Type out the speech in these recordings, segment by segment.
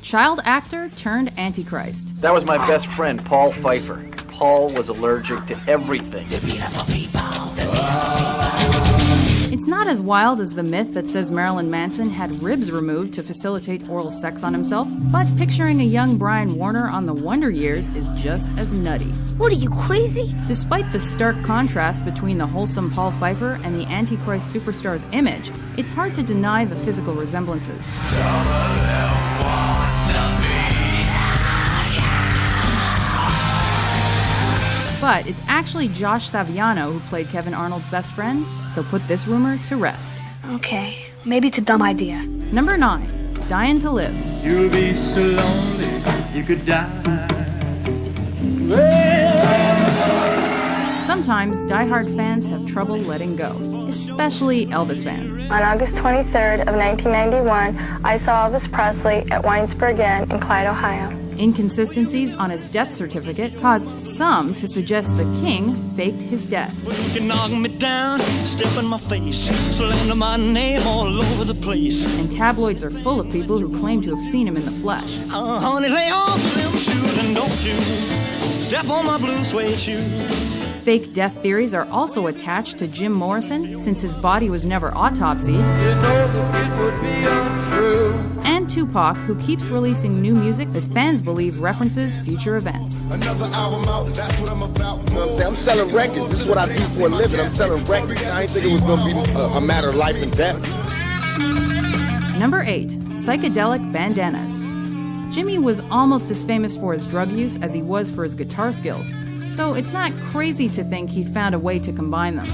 child actor turned Antichrist. That was my best friend, Paul Pfeiffer. Paul was allergic to everything. It's not as wild as the myth that says Marilyn Manson had ribs removed to facilitate oral sex on himself, but picturing a young Brian Warner on the Wonder Years is just as nutty. What are you, crazy? Despite the stark contrast between the wholesome Paul Pfeiffer and the Antichrist superstar's image, it's hard to deny the physical resemblances. But it's actually Josh Saviano who played Kevin Arnold's best friend, so put this rumor to rest. Okay, maybe it's a dumb idea. Number 9, Dying to Live. You'll be so lonely, you could die. Sometimes diehard fans have trouble letting go, especially Elvis fans. On August 23rd of 1991, I saw Elvis Presley at Winesburg Inn in Clyde, Ohio. Inconsistencies on his death certificate caused some to suggest the king faked his death. You can knock me down, step in my face, slander my name all over the place. And tabloids are full of people who claim to have seen him in the flesh. Honey, lay off them shoes and don't you step on my blue suede shoes. Fake death theories are also attached to Jim Morrison, since his body was never autopsied. It would be untrue. And Tupac, who keeps releasing new music that fans believe references future events. Another album out, that's what I'm about. You know what I'm saying? I'm selling records. This is what I do for a living. I'm selling records. I didn't think it was going to be a matter of life and death. Number 8, psychedelic bandanas. Jimmy was almost as famous for his drug use as he was for his guitar skills, so it's not crazy to think he found a way to combine them.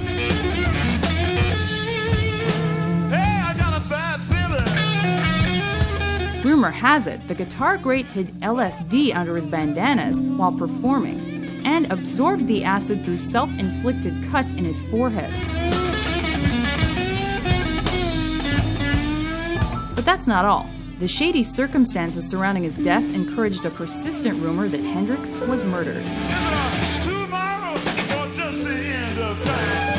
Hey, I got a bad feeling. Rumor has it the guitar great hid LSD under his bandanas while performing and absorbed the acid through self-inflicted cuts in his forehead. But that's not all. The shady circumstances surrounding his death encouraged a persistent rumor that Hendrix was murdered. Tomorrow or just the end of time.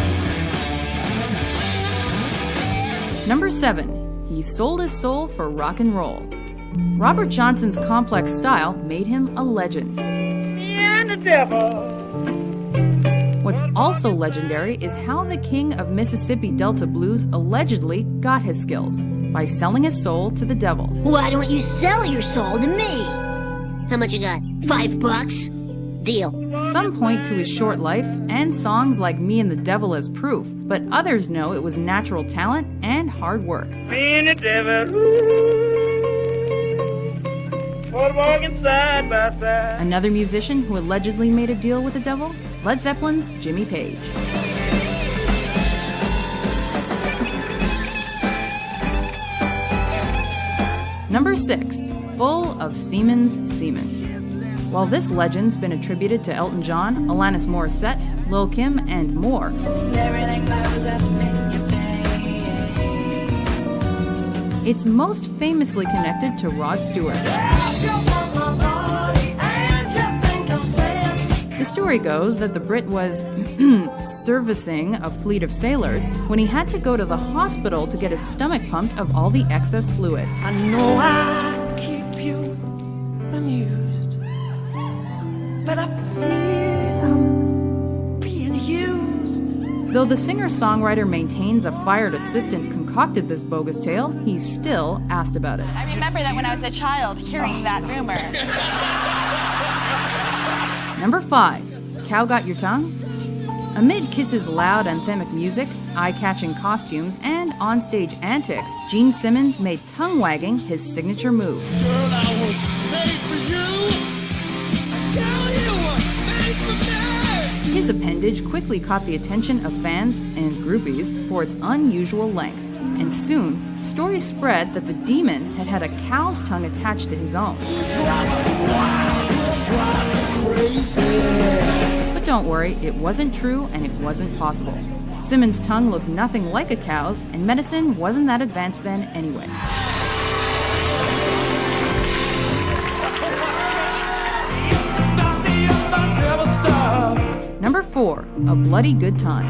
Number 7, he sold his soul for rock and roll. Robert Johnson's complex style made him a legend. And the devil. What's also legendary is how the king of Mississippi Delta blues allegedly got his skills, by selling his soul to the devil. Why don't you sell your soul to me? How much you got? $5? Deal. Some point to his short life and songs like Me and the Devil as proof, but others know it was natural talent and hard work. Me and the devil. For walking side by side. Another musician who allegedly made a deal with the devil? Led Zeppelin's Jimmy Page. Number 6, full of Seaman's semen. While this legend's been attributed to Elton John, Alanis Morissette, Lil' Kim, and more, it's most famously connected to Rod Stewart. The story goes that the Brit was servicing a fleet of sailors when he had to go to the hospital to get his stomach pumped of all the excess fluid. I know I keep you amused, but I feel I'm being used. Though the singer-songwriter maintains a fired assistant concocted this bogus tale, he's still asked about it. I remember that when I was a child, hearing that rumor. Number 5, Cow Got Your Tongue? Amid Kiss's loud anthemic music, eye-catching costumes, and onstage antics, Gene Simmons made tongue-wagging his signature move. Girl, I was made for you. Girl, you were made for me. His appendage quickly caught the attention of fans and groupies for its unusual length, and soon, stories spread that the demon had had a cow's tongue attached to his own. But don't worry, it wasn't true and it wasn't possible. Simmons' tongue looked nothing like a cow's, and medicine wasn't that advanced then anyway. Number 4, A Bloody Good Time.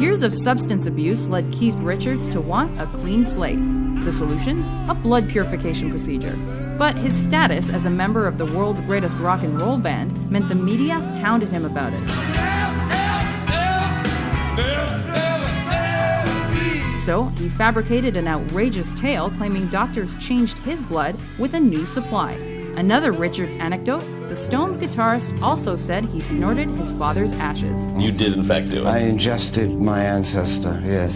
Years Years of substance abuse led Keith Richards to want a clean slate. The solution? A blood purification procedure. But his status as a member of the world's greatest rock and roll band meant the media hounded him about it. So he fabricated an outrageous tale claiming doctors changed his blood with a new supply. Another Richards anecdote, the Stones guitarist also said he snorted his father's ashes. You did in fact do it. I ingested my ancestor, yes.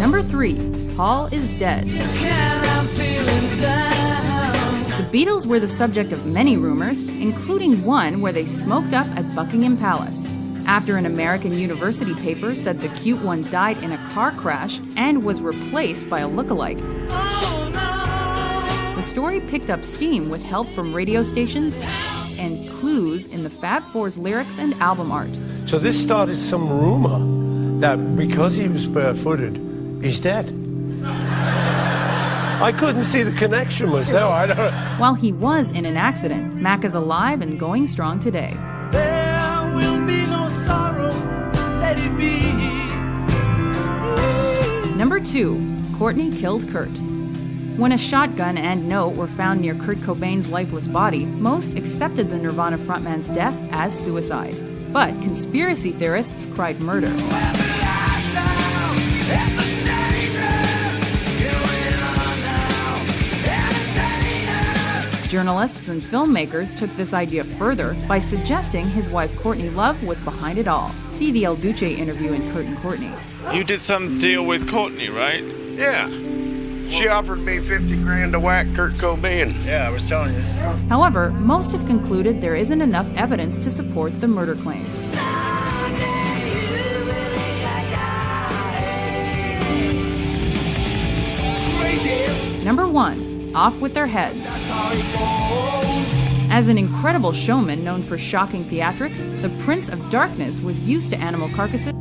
Number 3, Paul is dead. The Beatles were the subject of many rumors, including one where they smoked up at Buckingham Palace. After an American university paper said the cute one died in a car crash and was replaced by a lookalike. The story picked up steam with help from radio stations and clues in the Fab Four's lyrics and album art. So this started some rumor that because he was barefooted, he's dead. I couldn't see the connection was there. I don't. While he was in an accident, Mac is alive and going strong today. There will be no sorrow, let it be. Number 2, Courtney killed Kurt. When a shotgun and note were found near Kurt Cobain's lifeless body, most accepted the Nirvana frontman's death as suicide. But conspiracy theorists cried murder. Journalists and filmmakers took this idea further by suggesting his wife Courtney Love was behind it all. See the El Duce interview in Kurt and Courtney. You did some deal with Courtney, right? Yeah. She offered me 50 grand to whack Kurt Cobain. Yeah, I was telling you this. However, most have concluded there isn't enough evidence to support the murder claims. Number 1, Off with Their Heads. As an incredible showman known for shocking theatrics, the Prince of Darkness was used to animal carcasses